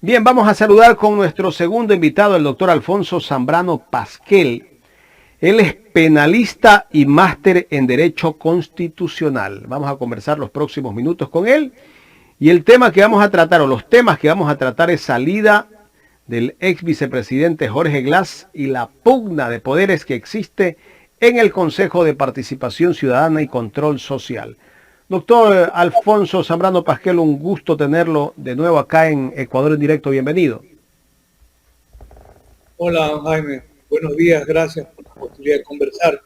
Bien, vamos a saludar con nuestro segundo invitado, el doctor Alfonso Zambrano Pasquel. Él es penalista y máster en Derecho Constitucional. Vamos a conversar los próximos minutos con él. Y el tema que vamos a tratar, o los temas que vamos a tratar, es salida del ex vicepresidente Jorge Glass y la pugna de poderes que existe en el Consejo de Participación Ciudadana y Control Social. Doctor Alfonso Zambrano Pasquel, un gusto tenerlo de nuevo acá en Ecuador en Directo. Bienvenido. Hola, Jaime. Buenos días. Gracias por la oportunidad de conversar,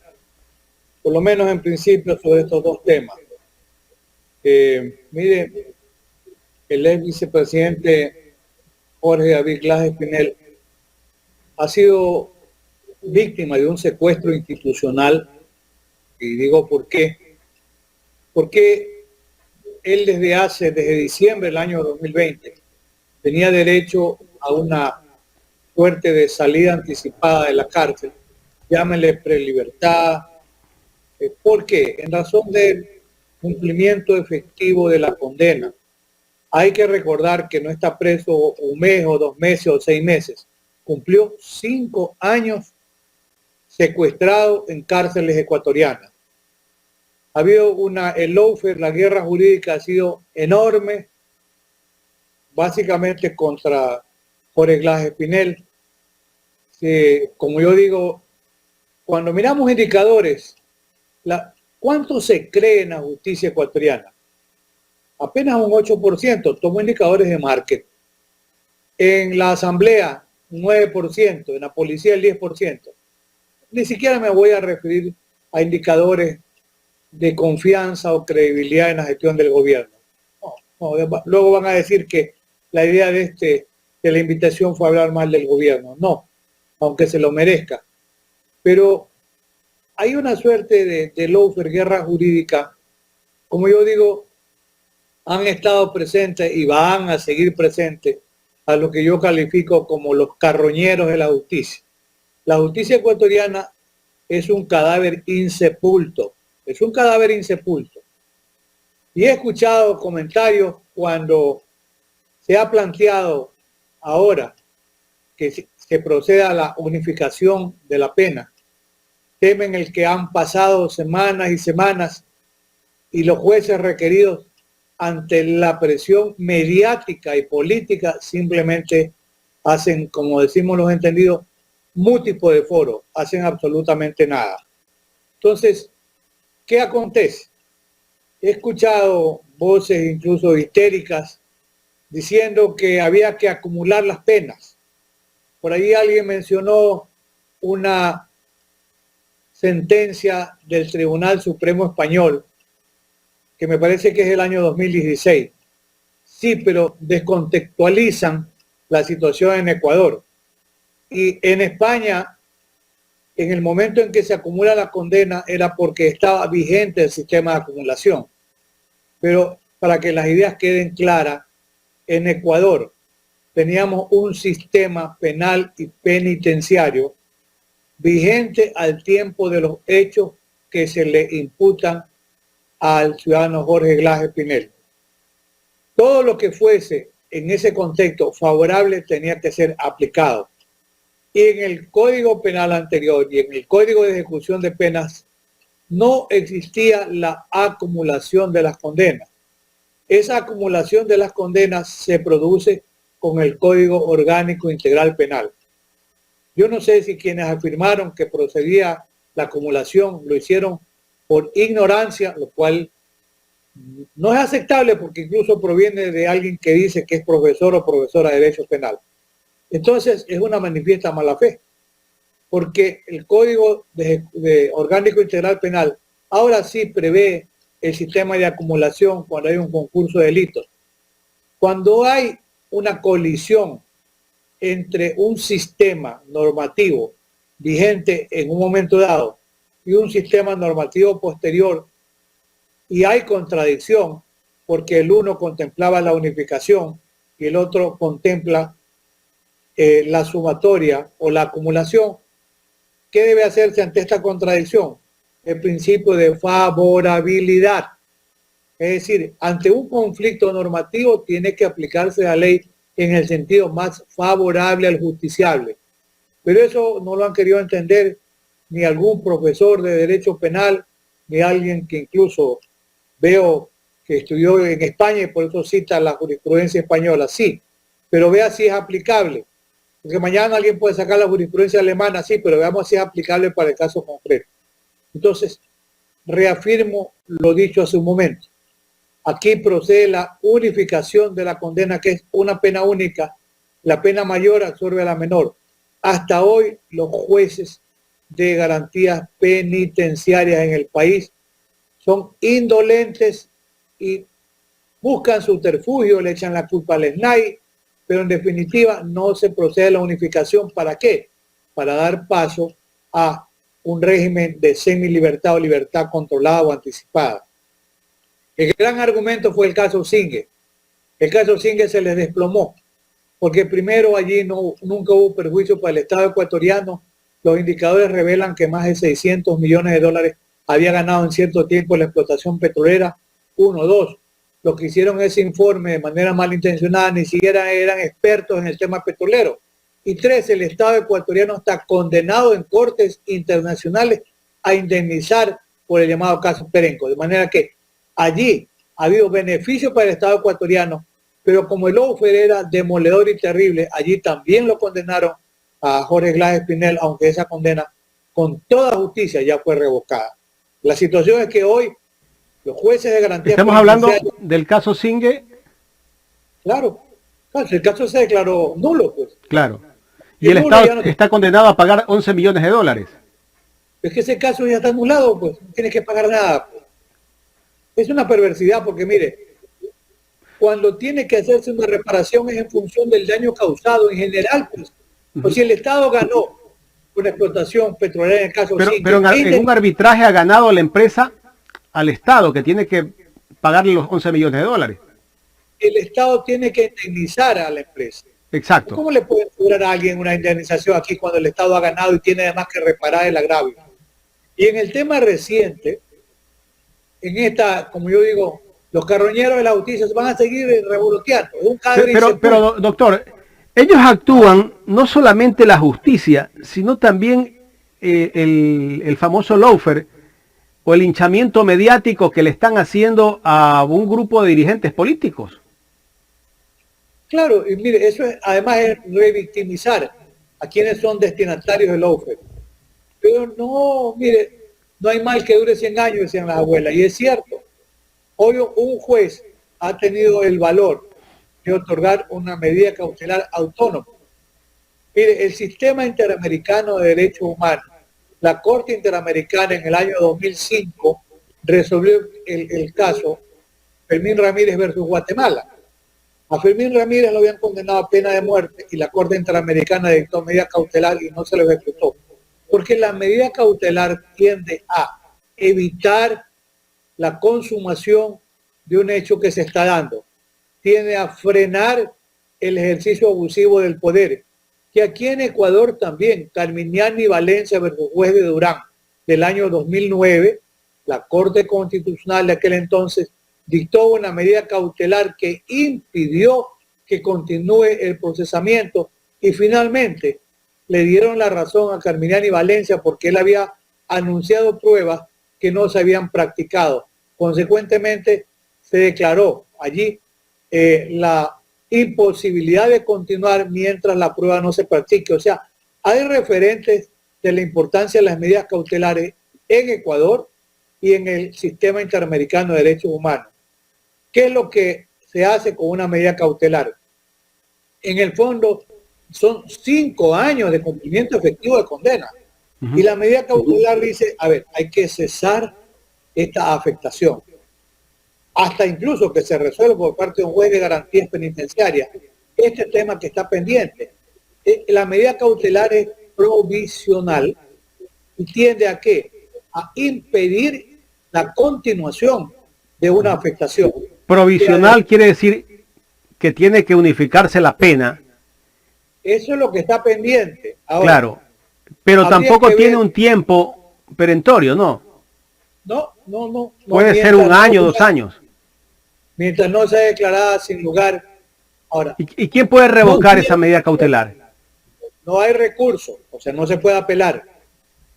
por lo menos en principio, sobre estos dos temas. Mire, el ex vicepresidente Jorge David Glass Espinel ha sido víctima de un secuestro institucional. Y digo por qué. Porque él desde diciembre del año 2020 tenía derecho a una suerte de salida anticipada de la cárcel, llámenle prelibertad. ¿Por qué? En razón del cumplimiento efectivo de la condena. Hay que recordar que no está preso un mes o 2 meses o 6 meses. Cumplió 5 años secuestrado en cárceles ecuatorianas. Ha habido el lawfare, la guerra jurídica ha sido enorme, básicamente contra Jorge Glass Espinel. Como yo digo, cuando miramos indicadores, ¿cuánto se cree en la justicia ecuatoriana? Apenas un 8%, tomo indicadores de market. En la asamblea, un 9%, en la policía el 10%. Ni siquiera me voy a referir a indicadores de confianza o credibilidad en la gestión del gobierno. Luego van a decir que la idea de la invitación fue hablar mal del gobierno. No, aunque se lo merezca. Pero hay una suerte de lawfare, guerra jurídica, como yo digo, han estado presentes y van a seguir presentes a lo que yo califico como los carroñeros de la justicia. La justicia ecuatoriana es un cadáver insepulto. Es un cadáver insepulto. Y he escuchado comentarios cuando se ha planteado ahora que se proceda a la unificación de la pena, tema en el que han pasado semanas y semanas y los jueces requeridos ante la presión mediática y política simplemente hacen, como decimos los entendidos, múltiples de foro, hacen absolutamente nada. Entonces, ¿qué acontece? He escuchado voces incluso histéricas diciendo que había que acumular las penas. Por ahí alguien mencionó una sentencia del Tribunal Supremo Español, que me parece que es del año 2016. Sí, pero descontextualizan la situación en Ecuador. Y en España, en el momento en que se acumula la condena, era porque estaba vigente el sistema de acumulación. Pero para que las ideas queden claras, en Ecuador teníamos un sistema penal y penitenciario vigente al tiempo de los hechos que se le imputan al ciudadano Jorge Glass Espinel. Todo lo que fuese en ese contexto favorable tenía que ser aplicado. Y en el Código Penal anterior y en el Código de Ejecución de Penas no existía la acumulación de las condenas. Esa acumulación de las condenas se produce con el Código Orgánico Integral Penal. Yo no sé si quienes afirmaron que procedía la acumulación lo hicieron por ignorancia, lo cual no es aceptable porque incluso proviene de alguien que dice que es profesor o profesora de Derecho Penal. Entonces es una manifiesta mala fe, porque el Código de Orgánico Integral Penal ahora sí prevé el sistema de acumulación cuando hay un concurso de delitos. Cuando hay una colisión entre un sistema normativo vigente en un momento dado y un sistema normativo posterior y hay contradicción porque el uno contemplaba la unificación y el otro contempla la sumatoria o la acumulación, ¿qué debe hacerse ante esta contradicción? El principio de favorabilidad. Es decir, ante un conflicto normativo tiene que aplicarse la ley en el sentido más favorable al justiciable. Pero eso no lo han querido entender ni algún profesor de derecho penal, ni alguien que incluso veo que estudió en España y por eso cita la jurisprudencia española. Sí, pero vea si es aplicable. Porque mañana alguien puede sacar la jurisprudencia alemana, sí, pero veamos si es aplicable para el caso concreto. Entonces, reafirmo lo dicho hace un momento. Aquí procede la unificación de la condena, que es una pena única. La pena mayor absorbe a la menor. Hasta hoy, los jueces de garantías penitenciarias en el país son indolentes y buscan subterfugio, le echan la culpa al SNAI, pero en definitiva no se procede a la unificación. ¿Para qué? Para dar paso a un régimen de semilibertad o libertad controlada o anticipada. El gran argumento fue el caso Singue. El caso Singue se les desplomó, porque primero allí nunca hubo perjuicio para el Estado ecuatoriano. Los indicadores revelan que más de 600 millones de dólares había ganado en cierto tiempo la explotación petrolera. Uno, dos, los que hicieron ese informe de manera malintencionada ni siquiera eran expertos en el tema petrolero. Y tres, el Estado ecuatoriano está condenado en cortes internacionales a indemnizar por el llamado caso Perenco. De manera que allí ha habido beneficio para el Estado ecuatoriano, pero como el lawfare era demoledor y terrible, allí también lo condenaron a Jorge Glass Espinel, aunque esa condena con toda justicia ya fue revocada. La situación es que hoy los jueces de garantía... Estamos hablando del caso Singue. Claro, el caso se declaró nulo, pues. Claro. Y el Estado está condenado a pagar 11 millones de dólares. Es que ese caso ya está anulado, pues. No tienes que pagar nada, pues. Es una perversidad porque, mire, cuando tiene que hacerse una reparación es en función del daño causado en general, pues. O si el Estado ganó una explotación petrolera en el caso Singue, pero en un arbitraje ha ganado la empresa al Estado, que tiene que pagarle los 11 millones de dólares. El Estado tiene que indemnizar a la empresa. Exacto. ¿Cómo le puede cobrar a alguien una indemnización aquí cuando el Estado ha ganado y tiene además que reparar el agravio? Y en el tema reciente, en esta, como yo digo, los carroñeros de la justicia van a seguir revoloteando. Pero, doctor, ellos actúan no solamente la justicia, sino también el famoso lawfare o el hinchamiento mediático que le están haciendo a un grupo de dirigentes políticos. Claro, y mire, eso es, además es revictimizar a quienes son destinatarios del lawfare. Pero no, mire, no hay mal que dure 100 años, decían las abuelas, y es cierto. Hoy un juez ha tenido el valor de otorgar una medida cautelar autónoma. Mire, el sistema interamericano de derechos humanos, la Corte Interamericana en el año 2005 resolvió el caso Fermín Ramírez versus Guatemala. A Fermín Ramírez lo habían condenado a pena de muerte y la Corte Interamericana dictó medida cautelar y no se lo ejecutó. Porque la medida cautelar tiende a evitar la consumación de un hecho que se está dando. Tiende a frenar el ejercicio abusivo del poder. Que aquí en Ecuador también, Carminiani Valencia versus Juez de Durán, del año 2009, la Corte Constitucional de aquel entonces dictó una medida cautelar que impidió que continúe el procesamiento y finalmente le dieron la razón a Carminiani Valencia porque él había anunciado pruebas que no se habían practicado. Consecuentemente, se declaró allí la imposibilidad de continuar mientras la prueba no se practique. O sea, hay referentes de la importancia de las medidas cautelares en Ecuador y en el sistema interamericano de derechos humanos. ¿Qué es lo que se hace con una medida cautelar? En el fondo, son 5 años de cumplimiento efectivo de condena. Y la medida cautelar dice, a ver, hay que cesar esta afectación. Hasta incluso que se resuelva por parte de un juez de garantías penitenciarias este tema que está pendiente. La medida cautelar es provisional y tiende a ¿qué? A impedir la continuación de una afectación. Provisional quiere decir que tiene que unificarse la pena. Eso es lo que está pendiente. Ahora, claro, pero tampoco tiene un tiempo perentorio, ¿no? No. Puede ser un año, 2 años. Mientras no sea declarada sin lugar Ahora, ¿Y quién puede revocar no, esa medida cautelar? no hay recurso, o sea, no se puede apelar.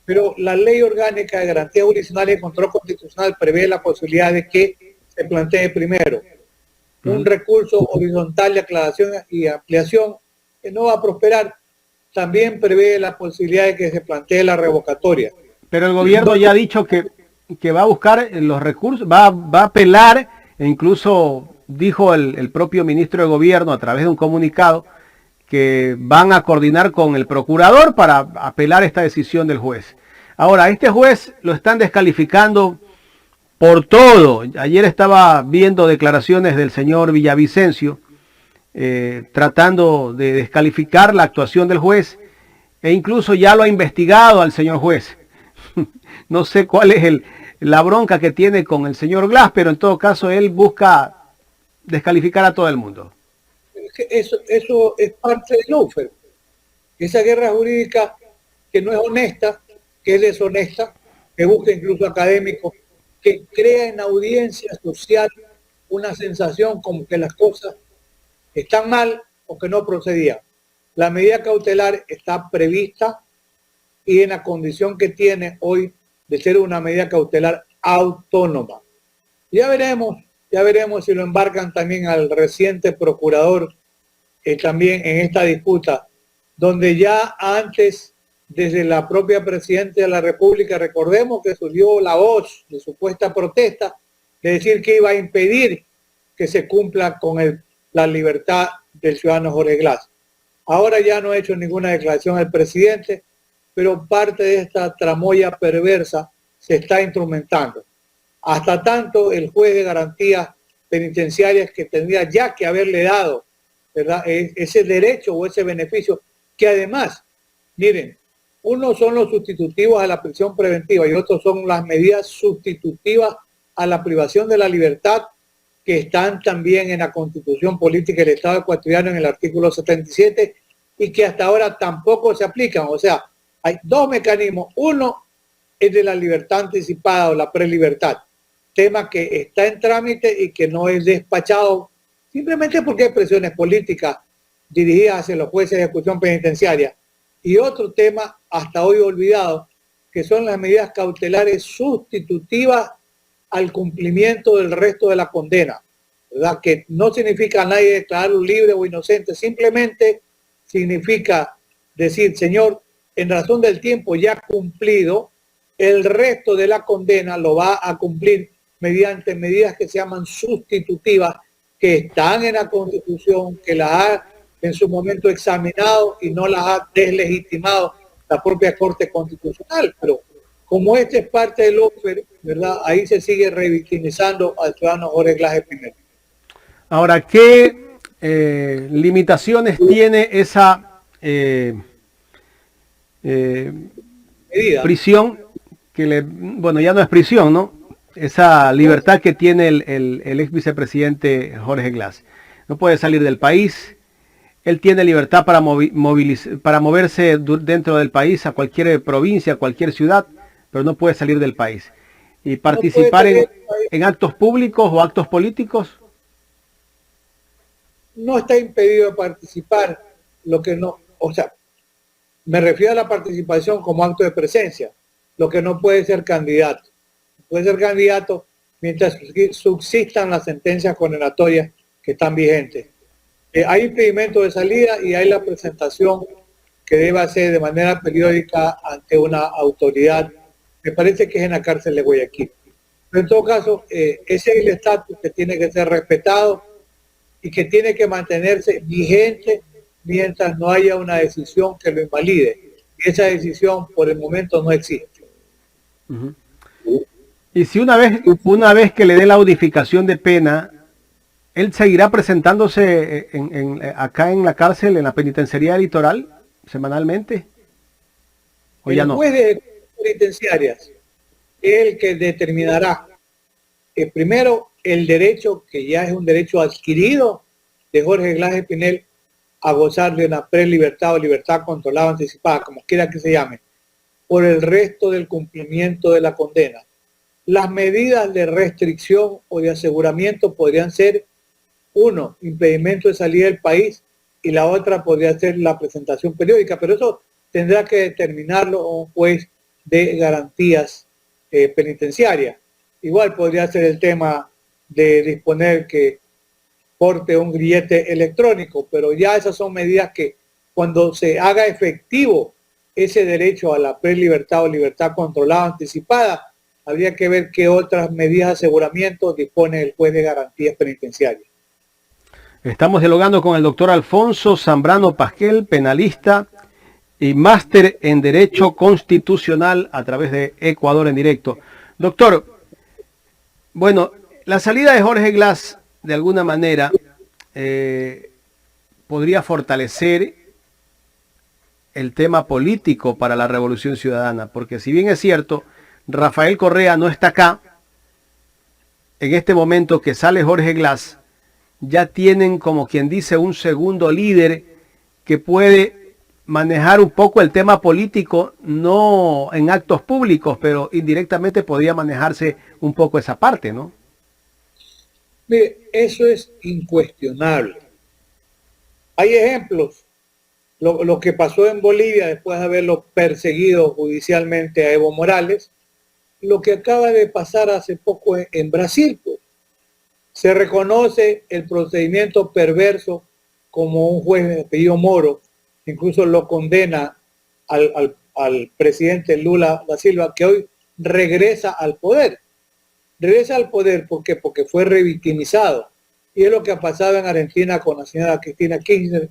Pero la Ley Orgánica de Garantía Jurisdiccional y Control Constitucional prevé la posibilidad de que se plantee primero un recurso horizontal de aclaración y ampliación que no va a prosperar. También prevé la posibilidad de que se plantee la revocatoria. Pero el gobierno ya ha dicho que va a buscar los recursos, va a apelar, e incluso dijo el propio ministro de Gobierno a través de un comunicado que van a coordinar con el procurador para apelar esta decisión del juez. Ahora, este juez lo están descalificando por todo. Ayer estaba viendo declaraciones del señor Villavicencio tratando de descalificar la actuación del juez e incluso ya lo ha investigado al señor juez. No sé cuál es la bronca que tiene con el señor Glass, pero en todo caso él busca descalificar a todo el mundo. Eso es parte del lawfare. Esa guerra jurídica que no es honesta, que es deshonesta, que busca incluso académicos, que crea en audiencia social una sensación como que las cosas están mal o que no procedían. La medida cautelar está prevista y en la condición que tiene hoy de ser una medida cautelar autónoma. Ya veremos si lo embarcan también al reciente procurador también en esta disputa, donde ya antes, desde la propia Presidenta de la República, recordemos que surgió la voz de supuesta protesta de decir que iba a impedir que se cumpla con la libertad del ciudadano Jorge Glass. Ahora ya no ha hecho ninguna declaración el presidente, pero parte de esta tramoya perversa se está instrumentando. Hasta tanto el juez de garantías penitenciarias que tendría ya que haberle dado, ¿verdad?, ese derecho o ese beneficio, que además, miren, unos son los sustitutivos a la prisión preventiva y otros son las medidas sustitutivas a la privación de la libertad que están también en la Constitución Política del Estado Ecuatoriano en el artículo 77 y que hasta ahora tampoco se aplican. O sea, hay dos mecanismos. Uno es de la libertad anticipada o la prelibertad, tema que está en trámite y que no es despachado simplemente porque hay presiones políticas dirigidas hacia los jueces de ejecución penitenciaria. Y otro tema hasta hoy olvidado, que son las medidas cautelares sustitutivas al cumplimiento del resto de la condena, ¿verdad? Que no significa a nadie declararlo libre o inocente, simplemente significa decir, señor, en razón del tiempo ya cumplido, el resto de la condena lo va a cumplir mediante medidas que se llaman sustitutivas, que están en la Constitución, que las ha en su momento examinado y no las ha deslegitimado la propia Corte Constitucional. Pero como este es parte del lawfare, ¿verdad?, ahí se sigue revictimizando al ciudadano Jorge Glass Espinel. Ahora, ¿qué limitaciones tiene esa prisión bueno, ya no es prisión, ¿no? Esa libertad que tiene el ex vicepresidente Jorge Glass? No puede salir del país. Él tiene libertad para moverse dentro del país a cualquier provincia, a cualquier ciudad, pero no puede salir del país. Y participar en actos públicos o actos políticos. No está impedido de participar, lo que no, o sea, me refiero a la participación como acto de presencia, lo que no puede ser candidato. Puede ser candidato mientras subsistan las sentencias condenatorias que están vigentes. Hay impedimento de salida y hay la presentación que debe hacer de manera periódica ante una autoridad. Me parece que es en la cárcel de Guayaquil. Pero en todo caso, ese es el estatus que tiene que ser respetado y que tiene que mantenerse vigente mientras no haya una decisión que lo invalide. Y esa decisión por el momento no existe. Uh-huh. Y si una vez que le dé la audificación de pena, ¿él seguirá presentándose acá en la cárcel, en la penitenciaría litoral, semanalmente? ¿O ya no? El juez de penitenciarias es el que determinará primero el derecho, que ya es un derecho adquirido de Jorge Glass Espinel, a gozar de una prelibertad o libertad controlada o anticipada, como quiera que se llame, por el resto del cumplimiento de la condena. Las medidas de restricción o de aseguramiento podrían ser Uno, impedimento de salida del país, y la otra podría ser la presentación periódica, pero eso tendrá que determinarlo un juez de garantías penitenciarias. Igual podría ser el tema de disponer que porte un grillete electrónico, pero ya esas son medidas que cuando se haga efectivo ese derecho a la prelibertad o libertad controlada anticipada, habría que ver qué otras medidas de aseguramiento dispone el juez de garantías penitenciarias. Estamos dialogando con el doctor Alfonso Zambrano Pasquel, penalista y máster en Derecho Constitucional a través de Ecuador en Directo. Doctor, bueno, la salida de Jorge Glass de alguna manera podría fortalecer el tema político para la Revolución Ciudadana, porque si bien es cierto, Rafael Correa no está acá, en este momento que sale Jorge Glass, ya tienen, como quien dice, un segundo líder que puede manejar un poco el tema político, no en actos públicos, pero indirectamente podría manejarse un poco esa parte, ¿no? Mire, eso es incuestionable. Hay ejemplos. Lo que pasó en Bolivia después de haberlo perseguido judicialmente a Evo Morales, lo que acaba de pasar hace poco en Brasil, pues. Se reconoce el procedimiento perverso como un juez de apellido Moro, incluso lo condena al presidente Lula da Silva, que hoy regresa al poder. Regresa al poder porque fue revictimizado. Y es lo que ha pasado en Argentina con la señora Cristina Kirchner,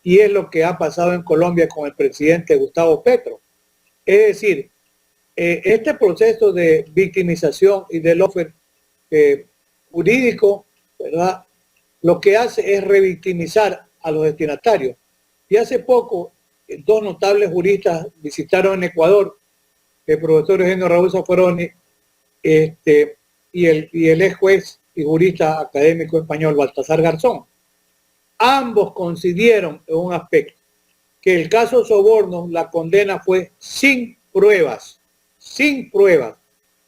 y es lo que ha pasado en Colombia con el presidente Gustavo Petro. Es decir, este proceso de victimización y de lawfare jurídico, ¿verdad?, lo que hace es revictimizar a los destinatarios. Y hace poco, dos notables juristas visitaron en Ecuador, el profesor Eugenio Raúl Zaffaroni y el ex juez y jurista académico español Baltasar Garzón. Ambos coincidieron en un aspecto, que el caso Soborno, la condena fue sin pruebas.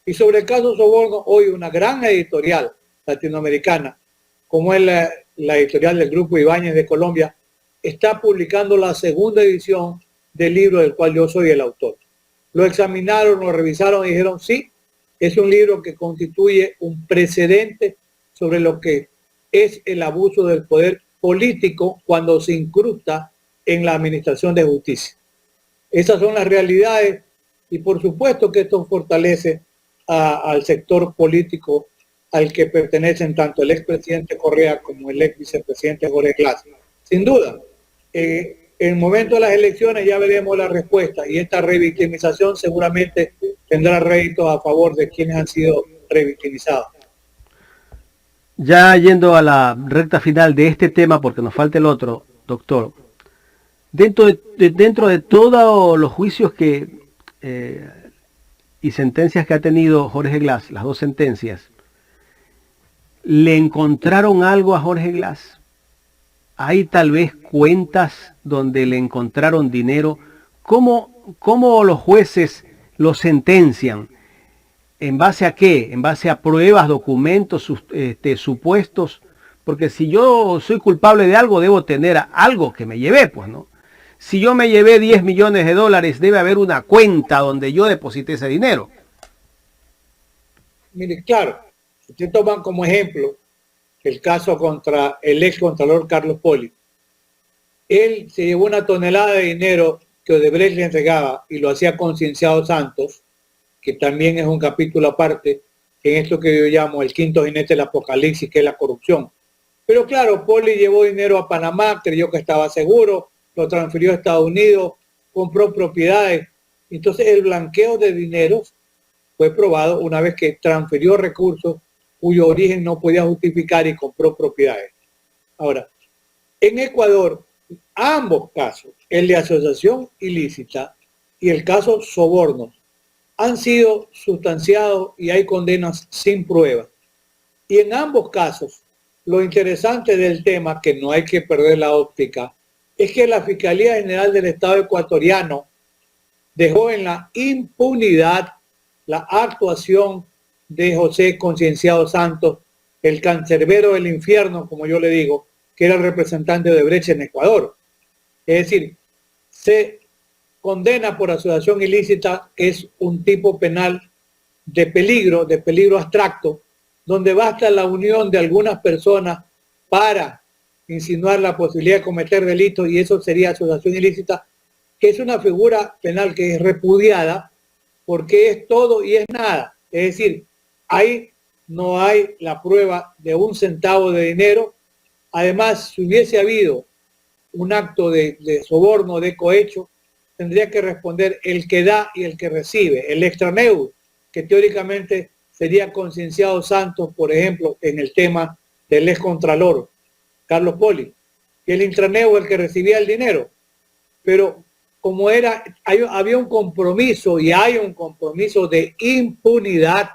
Y sobre el caso Soborno, hoy una gran editorial latinoamericana, como es la editorial del Grupo Ibáñez de Colombia, está publicando la segunda edición del libro del cual yo soy el autor. Lo examinaron, lo revisaron y dijeron, sí, es un libro que constituye un precedente sobre lo que es el abuso del poder político cuando se incrusta en la administración de justicia. Esas son las realidades y por supuesto que esto fortalece al sector político al que pertenecen tanto el expresidente Correa como el ex vicepresidente Jorge Glass. Sin duda, en el momento de las elecciones ya veremos la respuesta y esta revictimización seguramente tendrá réditos a favor de quienes han sido revictimizados. Ya yendo a la recta final de este tema, porque nos falta el otro, doctor, dentro de todos los juicios y sentencias que ha tenido Jorge Glass, las dos sentencias, ¿le encontraron algo a Jorge Glass? ¿Hay tal vez cuentas donde le encontraron dinero? ¿Cómo los jueces lo sentencian? ¿En base a qué? ¿En base a pruebas, documentos, supuestos? Porque si yo soy culpable de algo, debo tener algo que me llevé, pues, ¿no? Si yo me llevé 10 millones de dólares, debe haber una cuenta donde yo deposité ese dinero. Mire, claro, usted toma como ejemplo el caso contra el ex contralor Carlos Poli. Él se llevó una tonelada de dinero que Odebrecht le entregaba y lo hacía con Cienciano Santos, que también es un capítulo aparte en esto que yo llamo el quinto jinete del apocalipsis, que es la corrupción. Pero claro, Poli llevó dinero a Panamá, creyó que estaba seguro, lo transfirió a Estados Unidos, compró propiedades. Entonces el blanqueo de dineros fue probado una vez que transfirió recursos cuyo origen no podía justificar y compró propiedades. Ahora, en Ecuador, ambos casos, el de asociación ilícita y el caso sobornos, han sido sustanciados y hay condenas sin pruebas. Y en ambos casos, lo interesante del tema, que no hay que perder la óptica, es que la Fiscalía General del Estado ecuatoriano dejó en la impunidad la actuación de José Concienciado Santos el cancerbero del infierno, como yo le digo, que era el representante de Odebrecht en Ecuador. Es decir, se condena por asociación ilícita, que es un tipo penal de peligro abstracto, donde basta la unión de algunas personas para insinuar la posibilidad de cometer delitos, y eso sería asociación ilícita, que es una figura penal que es repudiada porque es todo y es nada. Es decir, ahí no hay la prueba de un centavo de dinero. Además, si hubiese habido un acto de soborno, de cohecho, tendría que responder el que da y el que recibe, el extraneu, que teóricamente sería Concienciado Santos, por ejemplo, en el tema del excontralor Carlos Poli, y el intraneu el que recibía el dinero. Pero como había un compromiso y hay un compromiso de impunidad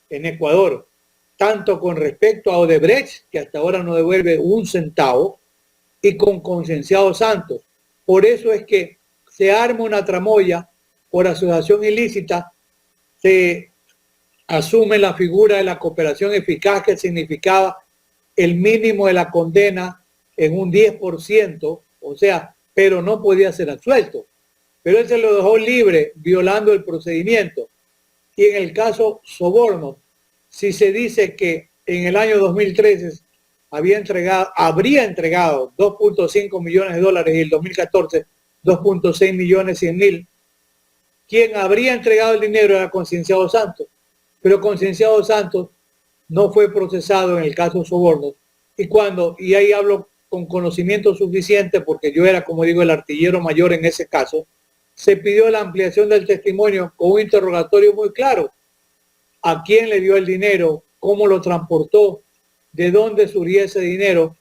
en Ecuador, tanto con respecto a Odebrecht, que hasta ahora no devuelve un centavo, y con Concienciado Santos. Por eso es que se arma una tramoya por asociación ilícita, se asume la figura de la cooperación eficaz, que significaba el mínimo de la condena en un 10%, o sea, pero no podía ser absuelto. Pero él se lo dejó libre, violando el procedimiento. Y en el caso soborno, si se dice que en el año 2013 habría entregado 2.5 millones de dólares y en el 2014 2.6 millones 100 mil, quien habría entregado el dinero era Concienciado Santos, pero Concienciado Santos no fue procesado en el caso soborno, y ahí hablo con conocimiento suficiente porque yo era, como digo, el artillero mayor en ese caso, se pidió la ampliación del testimonio con un interrogatorio muy claro: a quién le dio el dinero, cómo lo transportó, de dónde surgía ese dinero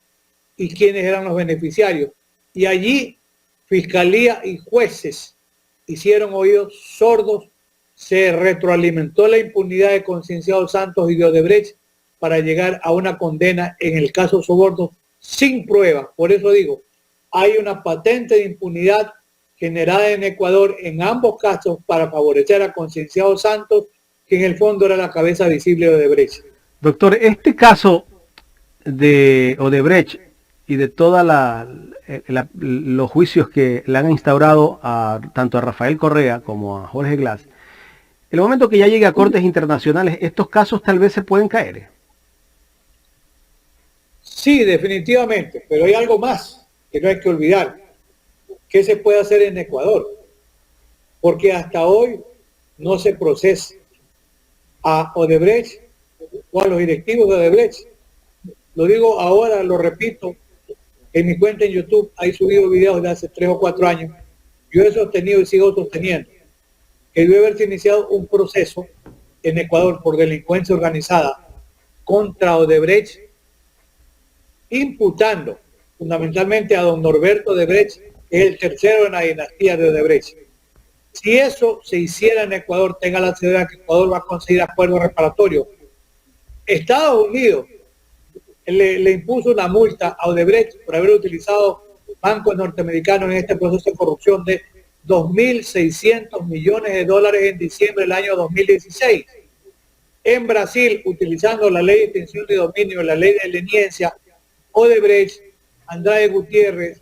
y quiénes eran los beneficiarios. Y allí Fiscalía y jueces hicieron oídos sordos, se retroalimentó la impunidad de Concienciado Santos y de Odebrecht para llegar a una condena en el caso soborno sin pruebas. Por eso digo, hay una patente de impunidad generada en Ecuador en ambos casos para favorecer a Concienciado Santos, que en el fondo era la cabeza visible de Odebrecht. Doctor, este caso de Odebrecht y de todos los juicios que le han instaurado tanto a Rafael Correa como a Jorge Glass, el momento que ya llegue a cortes internacionales, estos casos tal vez se pueden caer. Sí, definitivamente, pero hay algo más que no hay que olvidar. ¿Qué se puede hacer en Ecuador? Porque hasta hoy no se procesa a Odebrecht o a los directivos de Odebrecht. Lo digo ahora, lo repito, en mi cuenta en YouTube hay subido videos de hace 3 o 4 años. Yo he sostenido y sigo sosteniendo que debe haberse iniciado un proceso en Ecuador por delincuencia organizada contra Odebrecht, imputando fundamentalmente a don Norberto Odebrecht, que es el tercero en la dinastía de Odebrecht. Si eso se hiciera en Ecuador, tenga la seguridad que Ecuador va a conseguir acuerdos reparatorios. Estados Unidos le impuso una multa a Odebrecht por haber utilizado bancos norteamericanos en este proceso de corrupción de 2.600 millones de dólares en diciembre del año 2016. En Brasil, utilizando la ley de extinción de dominio, la ley de leniencia, Odebrecht, Andrade Gutiérrez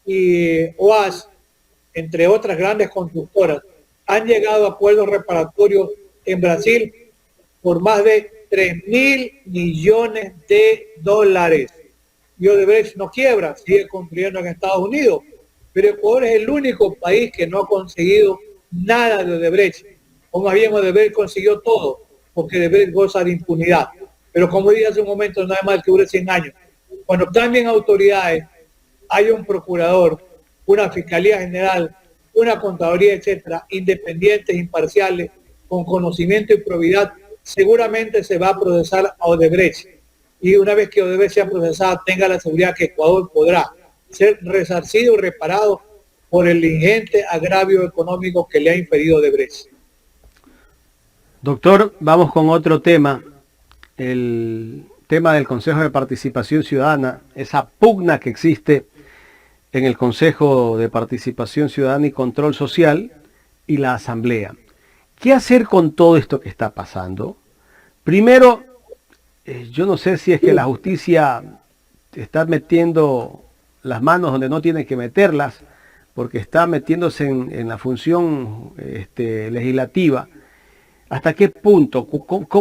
y OAS, entre otras grandes constructoras, han llegado a acuerdos reparatorios en Brasil por más de 3.000 millones de dólares. Y Odebrecht no quiebra, sigue construyendo en Estados Unidos. Pero Ecuador es el único país que no ha conseguido nada de Odebrecht. O más bien Odebrecht consiguió todo, porque Odebrecht goza de impunidad. Pero como dije hace un momento, no hay mal que dure 100 años. Cuando cambien autoridades, hay un procurador, una fiscalía general, una contaduría, etcétera, independientes, imparciales, con conocimiento y probidad, seguramente se va a procesar a Odebrecht. Y una vez que Odebrecht sea procesada, tenga la seguridad que Ecuador podrá ser resarcido y reparado por el ingente agravio económico que le ha inferido Odebrecht. Doctor, vamos con otro tema. El tema del Consejo de Participación Ciudadana, esa pugna que existe en el Consejo de Participación Ciudadana y Control Social y la Asamblea. ¿Qué hacer con todo esto que está pasando? Primero, yo no sé si es que la justicia está metiendo las manos donde no tiene que meterlas, porque está metiéndose en la función legislativa. ¿Hasta qué punto?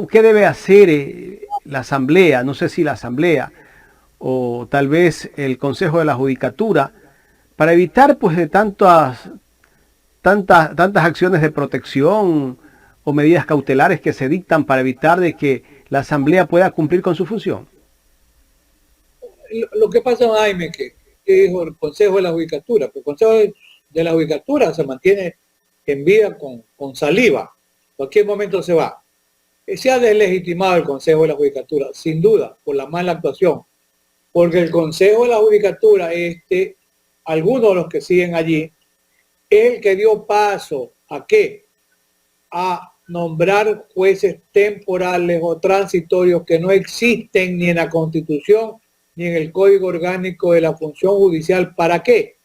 ¿Qué debe hacer la Asamblea? No sé si la Asamblea o tal vez el Consejo de la Judicatura para evitar pues de tantas acciones de protección o medidas cautelares que se dictan para evitar de que la Asamblea pueda cumplir con su función. Lo que pasa, Jaime, que dijo el Consejo de la Judicatura, pues el Consejo de la Judicatura se mantiene en vida con saliva. En cualquier momento se va. Se ha deslegitimado el Consejo de la Judicatura, sin duda, por la mala actuación. Porque el Consejo de la Judicatura, algunos de los que siguen allí, es el que dio paso ¿a qué? A nombrar jueces temporales o transitorios que no existen ni en la Constitución ni en el Código Orgánico de la Función Judicial. ¿Para qué?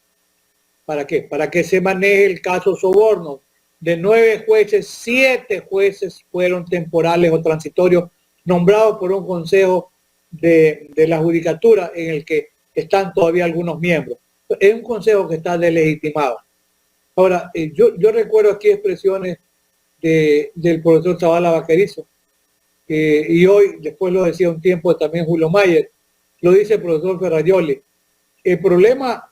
¿Para qué? Para que se maneje el caso soborno. De 9 jueces, 7 jueces fueron temporales o transitorios nombrados por un consejo de la judicatura en el que están todavía algunos miembros. Es un consejo que está deslegitimado. Ahora, yo recuerdo aquí expresiones del profesor Zavala Vaquerizo, y hoy, después lo decía un tiempo también Julio Mayer, lo dice el profesor Ferrajoli. El problema,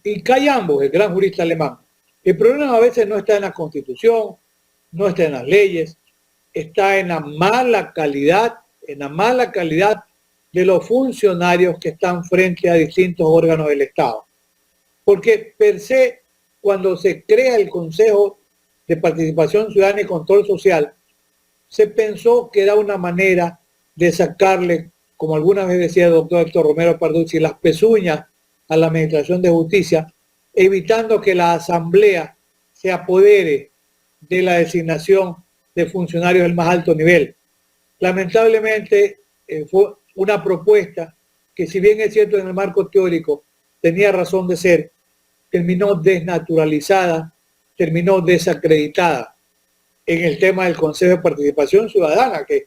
y Cayambos, el gran jurista alemán, el problema a veces no está en la Constitución, no está en las leyes, está en la mala calidad de los funcionarios que están frente a distintos órganos del Estado. Porque per se, cuando se crea el Consejo de Participación Ciudadana y Control Social, se pensó que era una manera de sacarle, como alguna vez decía el doctor Héctor Romero Parduzzi, las pezuñas a la Administración de Justicia, evitando que la Asamblea se apodere de la designación de funcionarios del más alto nivel. Lamentablemente fue una propuesta que, si bien es cierto en el marco teórico tenía razón de ser, terminó desnaturalizada, terminó desacreditada en el tema del Consejo de Participación Ciudadana, que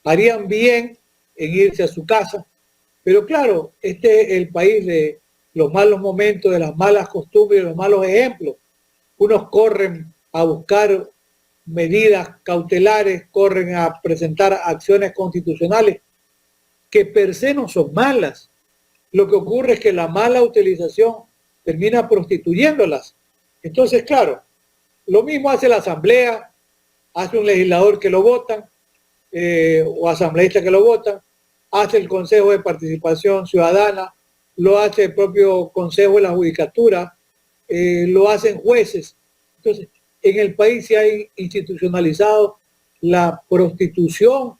harían bien en irse a su casa. Pero claro, este es el país de los malos momentos, de las malas costumbres, de los malos ejemplos. Unos corren a buscar medidas cautelares, corren a presentar acciones constitucionales que per se no son malas. Lo que ocurre es que la mala utilización termina prostituyéndolas. Entonces, claro, lo mismo hace la Asamblea, hace un legislador que lo votan, o asambleísta que lo votan, hace el Consejo de Participación Ciudadana, lo hace el propio Consejo de la Judicatura, lo hacen jueces. Entonces, en el país se ha institucionalizado la prostitución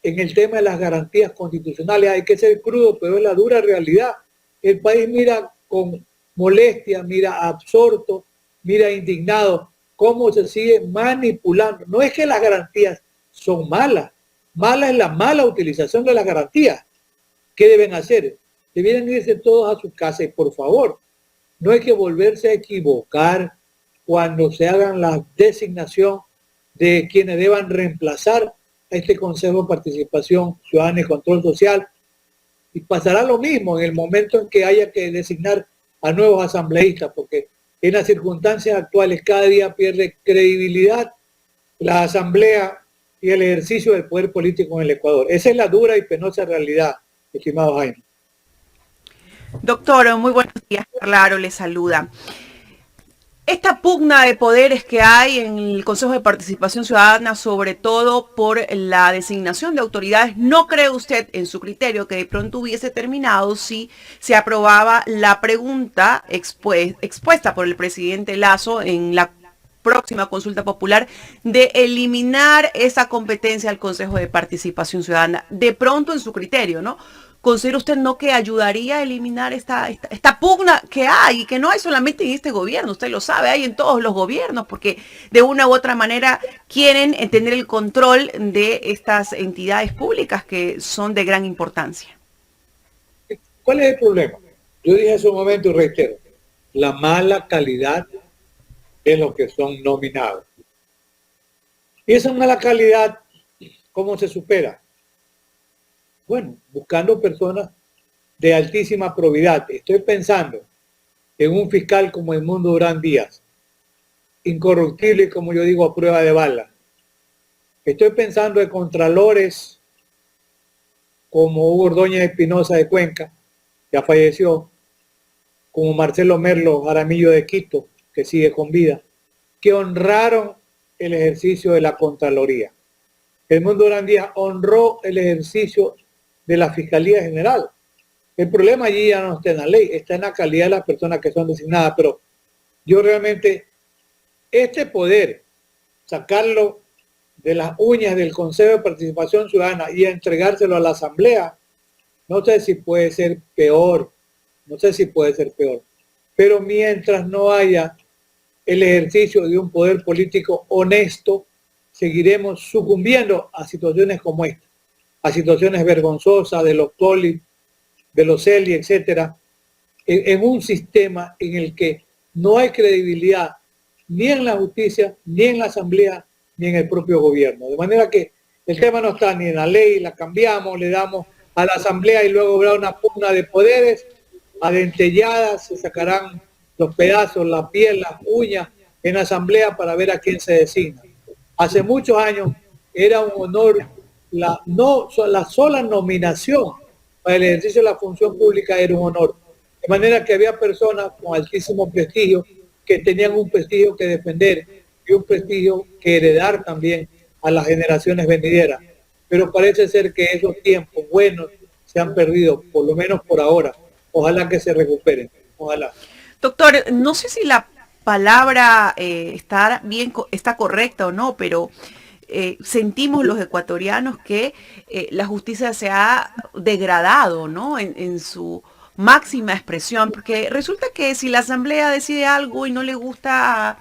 en el tema de las garantías constitucionales. Hay que ser crudo, pero es la dura realidad. El país mira con molestia, mira absorto, mira indignado cómo se sigue manipulando. No es que las garantías son malas, mala es la mala utilización de las garantías. ¿Qué deben hacer? Deben irse todos a su casa y, por favor, no hay que volverse a equivocar cuando se hagan la designación de quienes deban reemplazar a este Consejo de Participación Ciudadana y Control Social. Y pasará lo mismo en el momento en que haya que designar a nuevos asambleístas, porque en las circunstancias actuales cada día pierde credibilidad la Asamblea y el ejercicio del poder político en el Ecuador. Esa es la dura y penosa realidad, estimado Jaime. Doctor, muy buenos días. Claro, le saluda. Esta pugna de poderes que hay en el Consejo de Participación Ciudadana, sobre todo por la designación de autoridades, ¿no cree usted, en su criterio, que de pronto hubiese terminado si se aprobaba la pregunta expuesta por el presidente Lasso en la próxima consulta popular de eliminar esa competencia al Consejo de Participación Ciudadana? De pronto, en su criterio, ¿no? ¿Considera usted no que ayudaría a eliminar esta pugna que hay y que no hay solamente en este gobierno? Usted lo sabe, hay en todos los gobiernos, porque de una u otra manera quieren tener el control de estas entidades públicas que son de gran importancia. ¿Cuál es el problema? Yo dije hace un momento y reitero, la mala calidad de los que son nominados. Y esa mala calidad, ¿cómo se supera? Bueno, buscando personas de altísima probidad. Estoy pensando en un fiscal como Edmundo Durán Díaz, incorruptible, como yo digo, a prueba de bala. Estoy pensando en contralores como Hugo Ordóñez Espinosa de Cuenca, ya falleció, como Marcelo Merlo Jaramillo de Quito, que sigue con vida, que honraron el ejercicio de la Contraloría. Edmundo Durán Díaz honró el ejercicio de la Fiscalía General. El problema allí ya no está en la ley, está en la calidad de las personas que son designadas, pero yo realmente, este poder, sacarlo de las uñas del Consejo de Participación Ciudadana y entregárselo a la Asamblea, no sé si puede ser peor, pero mientras no haya el ejercicio de un poder político honesto, seguiremos sucumbiendo a situaciones como esta, a situaciones vergonzosas de los Poli, de los CELI, etcétera, en un sistema en el que no hay credibilidad ni en la justicia, ni en la Asamblea, ni en el propio gobierno. De manera que el tema no está ni en la ley, la cambiamos, le damos a la Asamblea y luego habrá una pugna de poderes, adentelladas, se sacarán los pedazos, la piel, las uñas en la Asamblea para ver a quién se designa. Hace muchos años era un honor la sola nominación para el ejercicio de la función pública era un honor. De manera que había personas con altísimo prestigio que tenían un prestigio que defender y un prestigio que heredar también a las generaciones venideras. Pero parece ser que esos tiempos buenos se han perdido, por lo menos por ahora. Ojalá que se recuperen. Ojalá. Doctor, no sé si la palabra está correcta o no, pero sentimos los ecuatorianos que la justicia se ha degradado, ¿no? En su máxima expresión, porque resulta que si la Asamblea decide algo y no le gusta a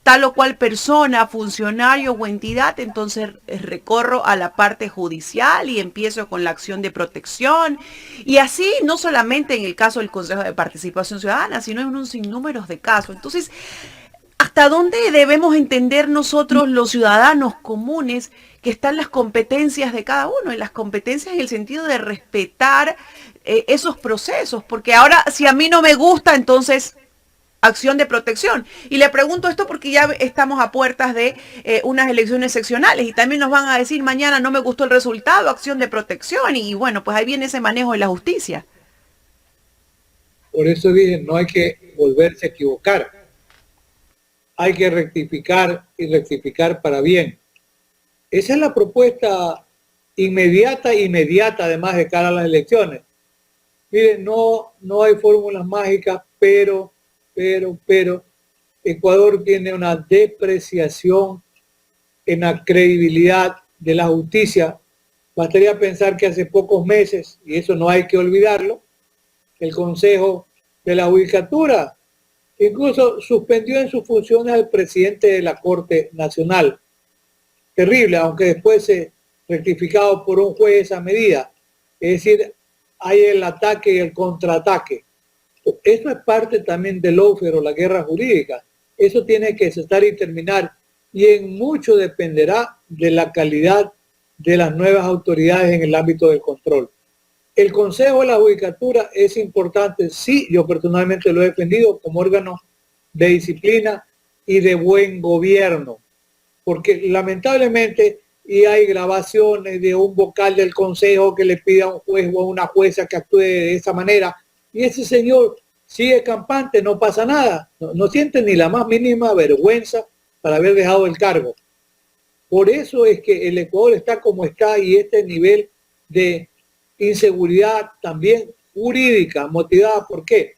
tal o cual persona, funcionario o entidad, entonces recorro a la parte judicial y empiezo con la acción de protección. Y así, no solamente en el caso del Consejo de Participación Ciudadana, sino en un sinnúmero de casos. Entonces, ¿hasta dónde debemos entender nosotros los ciudadanos comunes que están las competencias de cada uno? En las competencias en el sentido de respetar esos procesos. Porque ahora, si a mí no me gusta, entonces acción de protección. Y le pregunto esto porque ya estamos a puertas de unas elecciones seccionales y también nos van a decir mañana no me gustó el resultado, acción de protección y bueno, pues ahí viene ese manejo de la justicia. Por eso dije, no hay que volverse a equivocar. Hay que rectificar y rectificar para bien. Esa es la propuesta inmediata además de cara a las elecciones. Miren, no hay fórmulas mágicas, pero Ecuador tiene una depreciación en la credibilidad de la justicia. Bastaría pensar que hace pocos meses, y eso no hay que olvidarlo, el Consejo de la Judicatura incluso suspendió en sus funciones al presidente de la Corte Nacional. Terrible, aunque después se rectificado por un juez esa medida. Es decir, hay el ataque y el contraataque. Eso es parte también del lawfare o la guerra jurídica. Eso tiene que cesar y terminar y en mucho dependerá de la calidad de las nuevas autoridades en el ámbito del control. El Consejo de la Judicatura es importante, sí, yo personalmente lo he defendido como órgano de disciplina y de buen gobierno, porque lamentablemente y hay grabaciones de un vocal del Consejo que le pide a un juez o a una jueza que actúe de esa manera y ese señor sigue campante, no pasa nada, no siente ni la más mínima vergüenza para haber dejado el cargo. Por eso es que el Ecuador está como está y este nivel de inseguridad también jurídica, motivada por qué,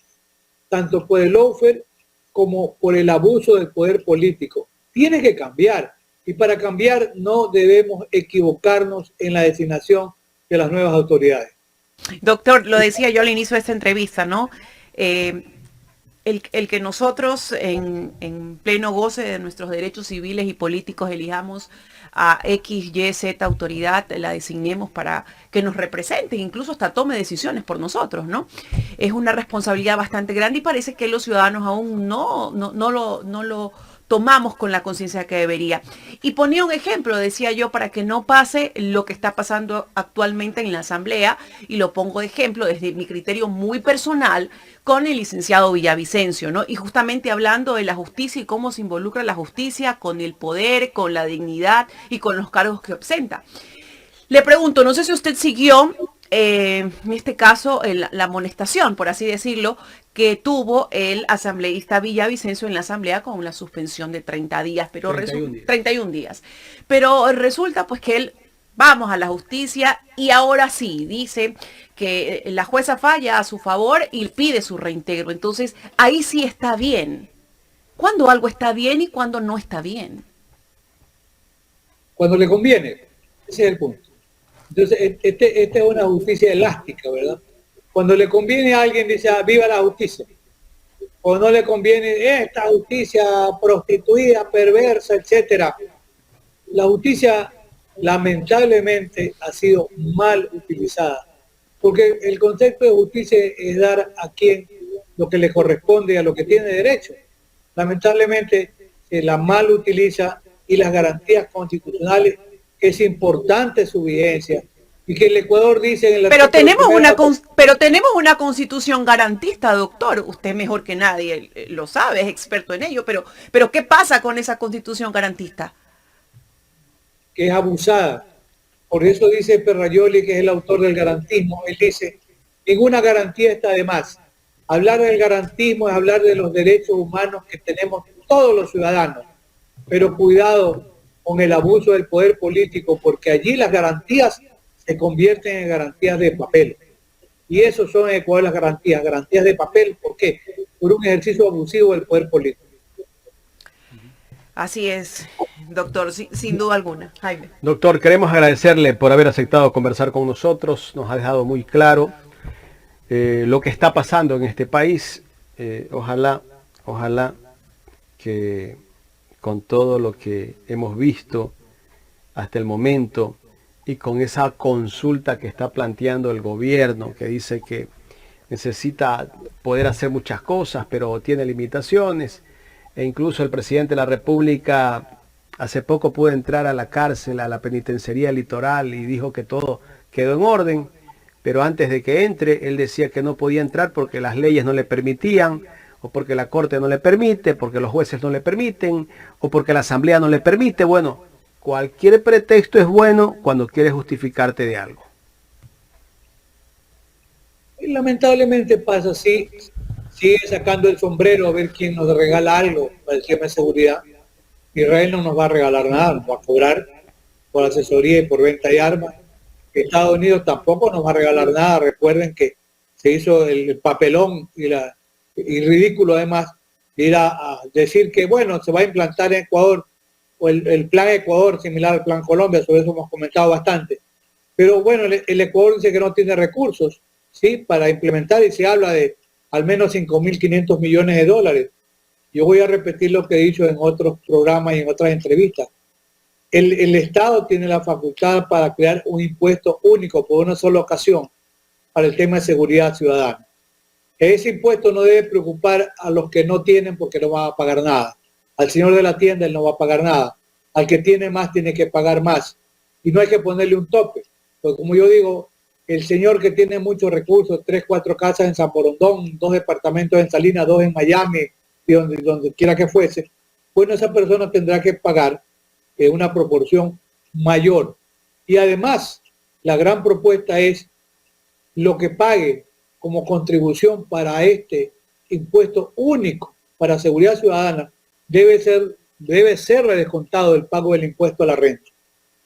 tanto por el lawfare como por el abuso del poder político. Tiene que cambiar y para cambiar no debemos equivocarnos en la designación de las nuevas autoridades. Doctor, lo decía yo al inicio de esta entrevista, ¿no? El que nosotros en pleno goce de nuestros derechos civiles y políticos elijamos a X, Y, Z autoridad, la designemos para que nos represente, incluso hasta tome decisiones por nosotros, ¿no? Es una responsabilidad bastante grande y parece que los ciudadanos aún no lo tomamos con la conciencia que debería. Y ponía un ejemplo, decía yo, para que no pase lo que está pasando actualmente en la Asamblea, y lo pongo de ejemplo desde mi criterio muy personal con el licenciado Villavicencio, ¿no? Y justamente hablando de la justicia y cómo se involucra la justicia con el poder, con la dignidad y con los cargos que ostenta. Le pregunto, no sé si usted siguió, en este caso, la amonestación, por así decirlo, que tuvo el asambleísta Villavicencio en la asamblea con la suspensión de 30 días, pero 31 días. Pero resulta pues que él, vamos a la justicia y ahora sí, dice que la jueza falla a su favor y pide su reintegro. Entonces, ahí sí está bien. ¿Cuándo algo está bien y cuándo no está bien? Cuando le conviene. Ese es el punto. Entonces, esta es una justicia elástica, ¿verdad? Cuando le conviene a alguien, dice, viva la justicia. O no le conviene esta justicia prostituida, perversa, etcétera. La justicia, lamentablemente, ha sido mal utilizada. Porque el concepto de justicia es dar a quien lo que le corresponde, a lo que tiene derecho. Lamentablemente, se la mal utiliza y las garantías constitucionales, es importante su vigencia, y que el Ecuador dice en el pero tenemos una constitución garantista, doctor. Usted mejor que nadie lo sabe, es experto en ello, pero ¿qué pasa con esa constitución garantista? Que es abusada. Por eso dice Perrayoli, que es el autor del garantismo, él dice, ninguna garantía está de más. Hablar del garantismo es hablar de los derechos humanos que tenemos todos los ciudadanos, pero cuidado con el abuso del poder político, porque allí las garantías se convierten en garantías de papel. Y eso son en Ecuador las garantías de papel. ¿Por qué? Por un ejercicio abusivo del poder político. Así es, doctor, sin duda alguna. Jaime. Doctor, queremos agradecerle por haber aceptado conversar con nosotros. Nos ha dejado muy claro lo que está pasando en este país. Ojalá que con todo lo que hemos visto hasta el momento y con esa consulta que está planteando el gobierno, que dice que necesita poder hacer muchas cosas, pero tiene limitaciones, e incluso el presidente de la República hace poco pudo entrar a la cárcel, a la penitenciaría litoral, y dijo que todo quedó en orden, pero antes de que entre, él decía que no podía entrar porque las leyes no le permitían, o porque la Corte no le permite, porque los jueces no le permiten, o porque la Asamblea no le permite. Bueno, cualquier pretexto es bueno cuando quieres justificarte de algo. Y lamentablemente pasa así, sigue sacando el sombrero a ver quién nos regala algo para el tema de seguridad. Israel no nos va a regalar nada, nos va a cobrar por asesoría y por venta de armas. Estados Unidos tampoco nos va a regalar nada. Recuerden que se hizo el papelón y ridículo además ir a decir que bueno, se va a implantar en Ecuador o el plan Ecuador similar al plan Colombia, sobre eso hemos comentado bastante, pero bueno, el Ecuador dice que no tiene recursos, ¿sí?, para implementar, y se habla de al menos 5.500 millones de dólares. Yo voy a repetir lo que he dicho en otros programas y en otras entrevistas. El Estado tiene la facultad para crear un impuesto único por una sola ocasión para el tema de seguridad ciudadana. Ese impuesto no debe preocupar a los que no tienen porque no van a pagar nada. Al señor de la tienda él no va a pagar nada. Al que tiene más tiene que pagar más. Y no hay que ponerle un tope. Porque como yo digo, el señor que tiene muchos recursos, 3, 4 casas en San Borondón, 2 departamentos en Salinas, 2 en Miami, y donde quiera que fuese, bueno, esa persona tendrá que pagar una proporción mayor. Y además, la gran propuesta es lo que pague como contribución para este impuesto único para seguridad ciudadana debe ser descontado del pago del impuesto a la renta.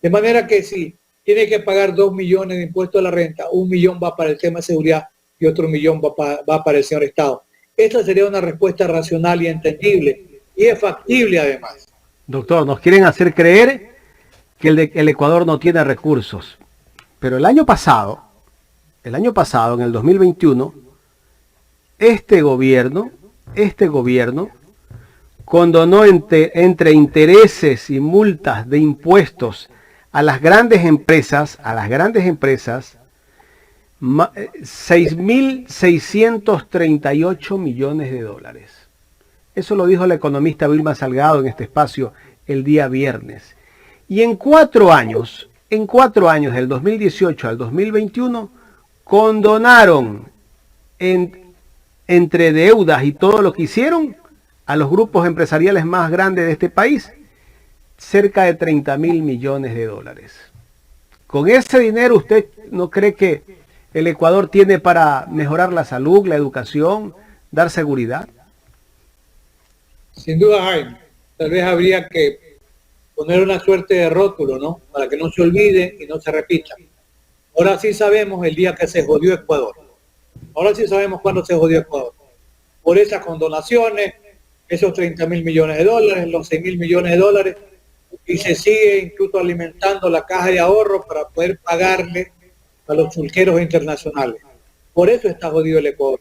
De manera que si tiene que pagar 2 millones de impuesto a la renta, 1 millón va para el tema de seguridad y otro 1 millón va para el señor Estado. Esta sería una respuesta racional y entendible y es factible además. Doctor, nos quieren hacer creer que el Ecuador no tiene recursos, pero el año pasado, en el 2021, este gobierno condonó entre intereses y multas de impuestos a las grandes empresas, 6.638 millones de dólares. Eso lo dijo la economista Vilma Salgado en este espacio el día viernes. Y en 4 años, del 2018 al 2021, condonaron entre deudas y todo lo que hicieron a los grupos empresariales más grandes de este país, cerca de 30.000 millones de dólares. Con ese dinero, ¿usted no cree que el Ecuador tiene para mejorar la salud, la educación, dar seguridad? Sin duda, Jaime. Tal vez habría que poner una suerte de rótulo, ¿no? Para que no se olvide y no se repita. Ahora sí sabemos el día que se jodió Ecuador. Ahora sí sabemos cuándo se jodió Ecuador. Por esas condonaciones, esos 30.000 millones de dólares, los 6.000 millones de dólares, y se sigue incluso alimentando la caja de ahorro para poder pagarle a los chulqueros internacionales. Por eso está jodido el Ecuador.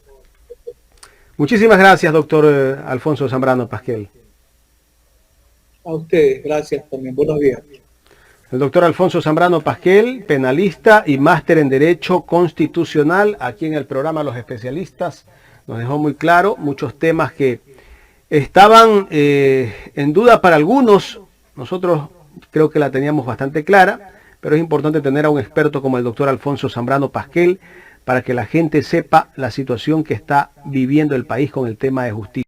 Muchísimas gracias, doctor Alfonso Zambrano Pasquel. A ustedes, gracias también. Buenos días. El doctor Alfonso Zambrano Pasquel, penalista y máster en Derecho Constitucional, aquí en el programa Los Especialistas, nos dejó muy claro muchos temas que estaban en duda para algunos. Nosotros creo que la teníamos bastante clara, pero es importante tener a un experto como el doctor Alfonso Zambrano Pasquel para que la gente sepa la situación que está viviendo el país con el tema de justicia.